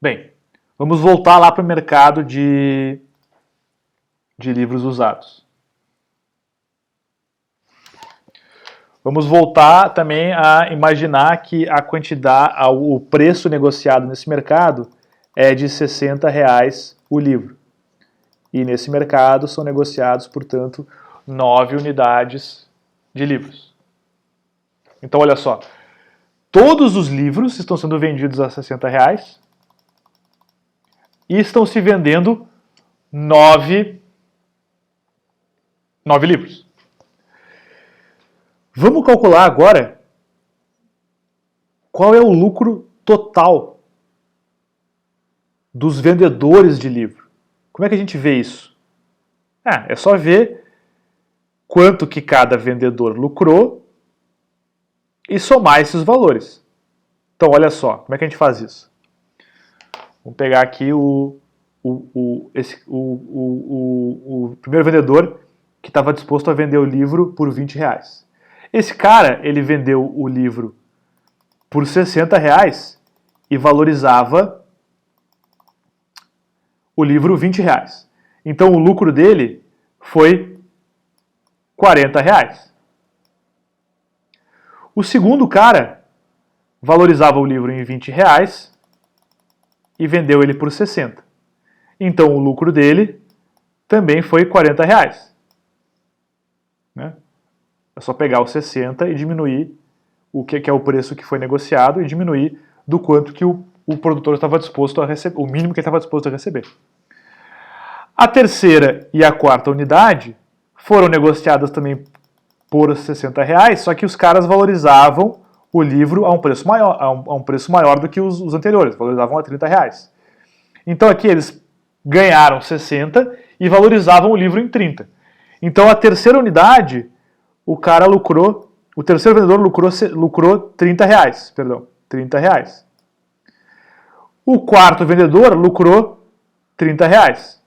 Bem, vamos voltar lá para o mercado de livros usados. Vamos voltar também a imaginar que a quantidade, o preço negociado nesse mercado é de R$60 o livro. E nesse mercado são negociados, portanto, 9 unidades de livros. Então, olha só. Todos os livros estão sendo vendidos a R$60 e estão se vendendo 9 livros. Vamos calcular agora qual é o lucro total dos vendedores de livro. Como é que a gente vê isso? É só ver quanto que cada vendedor lucrou e somar esses valores. Então, olha só, como é que a gente faz isso? Vamos pegar aqui o primeiro vendedor que estava disposto a vender o livro por R$20. Esse cara, ele vendeu o livro por R$60 e valorizava o livro R$20. Então o lucro dele foi R$40. O segundo cara valorizava o livro em R$20 e vendeu ele por 60. Então o lucro dele também foi R$40. Né? É só pegar os 60 e diminuir o que é o preço que foi negociado e diminuir do quanto que o produtor estava disposto a receber, o mínimo que ele estava disposto a receber. A terceira e a quarta unidade foram negociadas também por R$60, só que os caras valorizavam o livro a um preço maior do que os anteriores, valorizavam a R$30. Então aqui eles ganharam 60 e valorizavam o livro em 30. Então a terceira unidade, o terceiro vendedor lucrou R$30, perdão, R$30. O quarto vendedor lucrou R$30.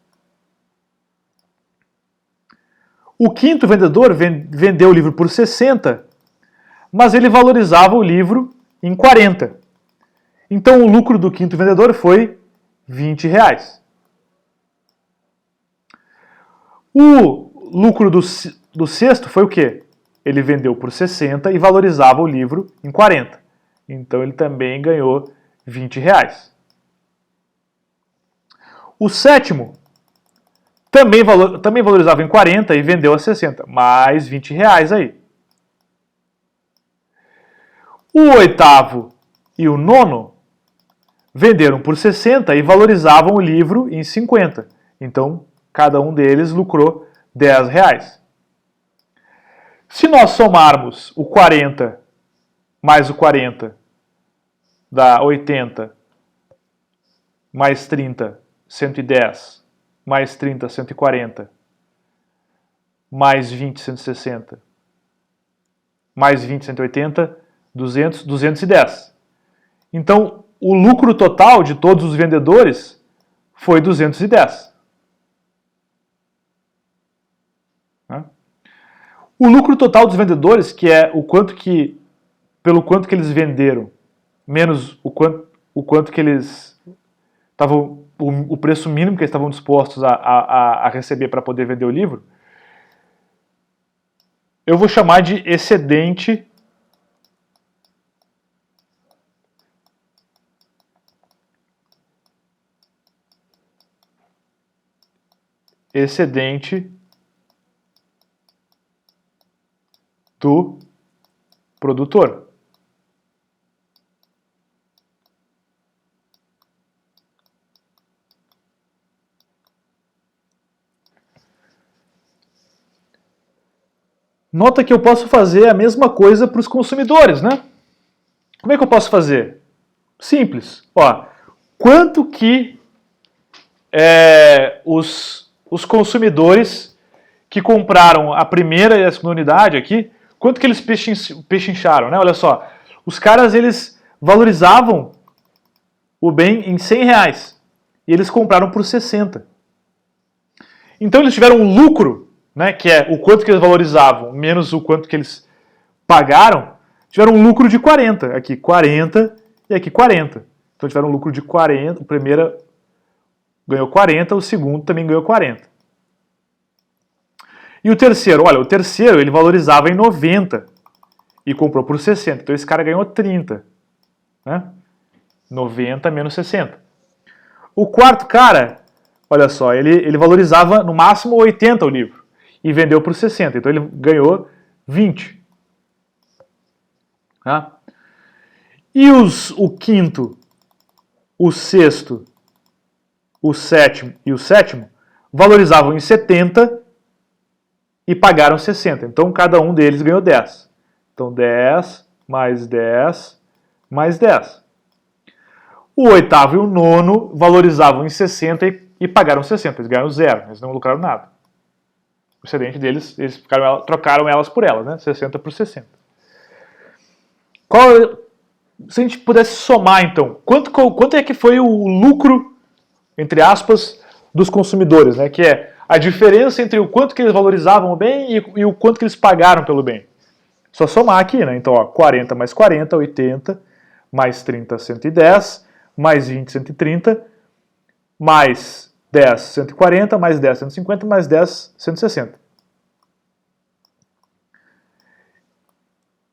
O quinto vendedor vendeu o livro por 60, mas ele valorizava o livro em 40. Então o lucro do quinto vendedor foi R$20. O lucro do sexto foi o quê? Ele vendeu por 60 e valorizava o livro em 40. Então ele também ganhou R$20. O sétimo também valorizava em 40 e vendeu a 60, mais R$20 aí. O oitavo e o nono venderam por 60 e valorizavam o livro em 50. Então, cada um deles lucrou R$10. Se nós somarmos o 40 mais o 40, dá 80, mais 30, 110, mais 30, 140, mais 20, 160, mais 20, 180, 200, 210. Então, o lucro total de todos os vendedores foi 210. O lucro total dos vendedores, que é pelo quanto que eles venderam, menos o quanto que eles estavam, o preço mínimo que eles estavam dispostos a receber para poder vender o livro, eu vou chamar de excedente do produtor. Nota que eu posso fazer a mesma coisa para os consumidores, né? Como é que eu posso fazer? Simples. Ó, quanto que os consumidores que compraram a primeira e a segunda unidade aqui, quanto que eles pechincharam, né? Olha só, os caras, eles valorizavam o bem em R$100 e eles compraram por 60. Então eles tiveram um lucro, né, que é o quanto que eles valorizavam menos o quanto que eles pagaram, tiveram um lucro de 40. Aqui 40 e aqui 40. Então tiveram um lucro de 40, o primeiro ganhou 40, o segundo também ganhou 40. E o terceiro, olha, o terceiro ele valorizava em 90 e comprou por 60, então esse cara ganhou 30. Né? 90 menos 60. O quarto cara, olha só, ele valorizava no máximo 80 o livro e vendeu por 60, então ele ganhou 20. Tá? E o quinto, o sexto, o sétimo e o sétimo valorizavam em 70 e pagaram 60. Então cada um deles ganhou 10. Então 10 mais 10 mais 10. O oitavo e o nono valorizavam em 60 e pagaram 60. Eles ganharam 0, eles não lucraram nada. O excedente deles, eles trocaram elas por elas, né? 60 por 60. Se a gente pudesse somar, então, quanto é que foi o lucro, entre aspas, dos consumidores, né? Que é a diferença entre o quanto que eles valorizavam o bem e o quanto que eles pagaram pelo bem. Só somar aqui, né? Então, ó, 40 mais 40, 80, mais 30, 110, mais 20, 130, mais 10, 140, mais 10, 150, mais 10, 160.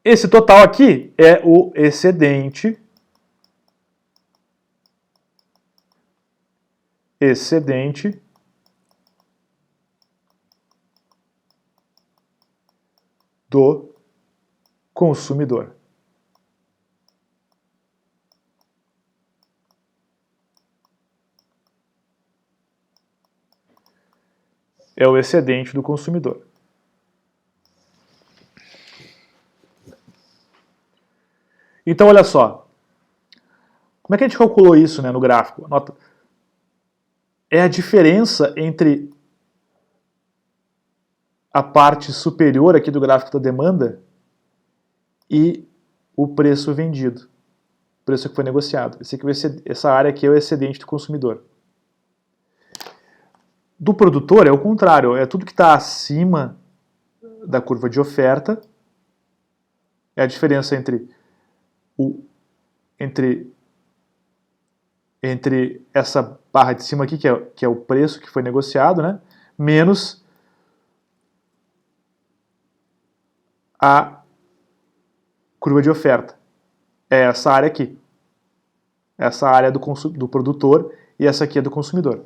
Esse total aqui é o excedente do consumidor. É o excedente do consumidor. Então, olha só. Como é que a gente calculou isso, né, no gráfico? Nota. É a diferença entre a parte superior aqui do gráfico da demanda e o preço vendido. O preço que foi negociado. Essa área aqui é o excedente do consumidor. Do produtor é o contrário. É tudo que está acima da curva de oferta. É a diferença entre essa barra de cima aqui, que é o preço que foi negociado, né, menos a curva de oferta. É essa área aqui. Essa área do produtor e essa aqui é do consumidor.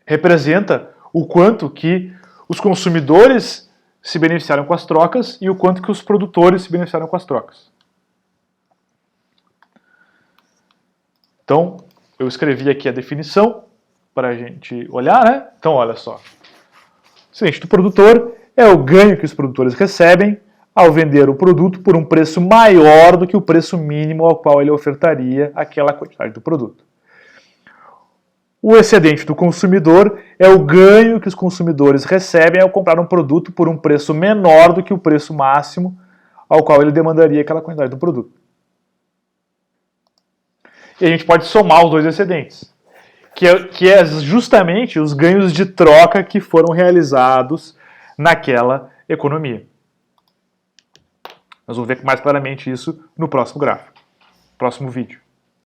Representa o quanto que os consumidores se beneficiaram com as trocas e o quanto que os produtores se beneficiaram com as trocas. Então, eu escrevi aqui a definição para a gente olhar, né? Então, olha só. O excedente do produtor é o ganho que os produtores recebem ao vender o produto por um preço maior do que o preço mínimo ao qual ele ofertaria aquela quantidade do produto. O excedente do consumidor é o ganho que os consumidores recebem ao comprar um produto por um preço menor do que o preço máximo ao qual ele demandaria aquela quantidade do produto. E a gente pode somar os dois excedentes, que é justamente os ganhos de troca que foram realizados naquela economia. Nós vamos ver mais claramente isso no próximo gráfico, próximo vídeo.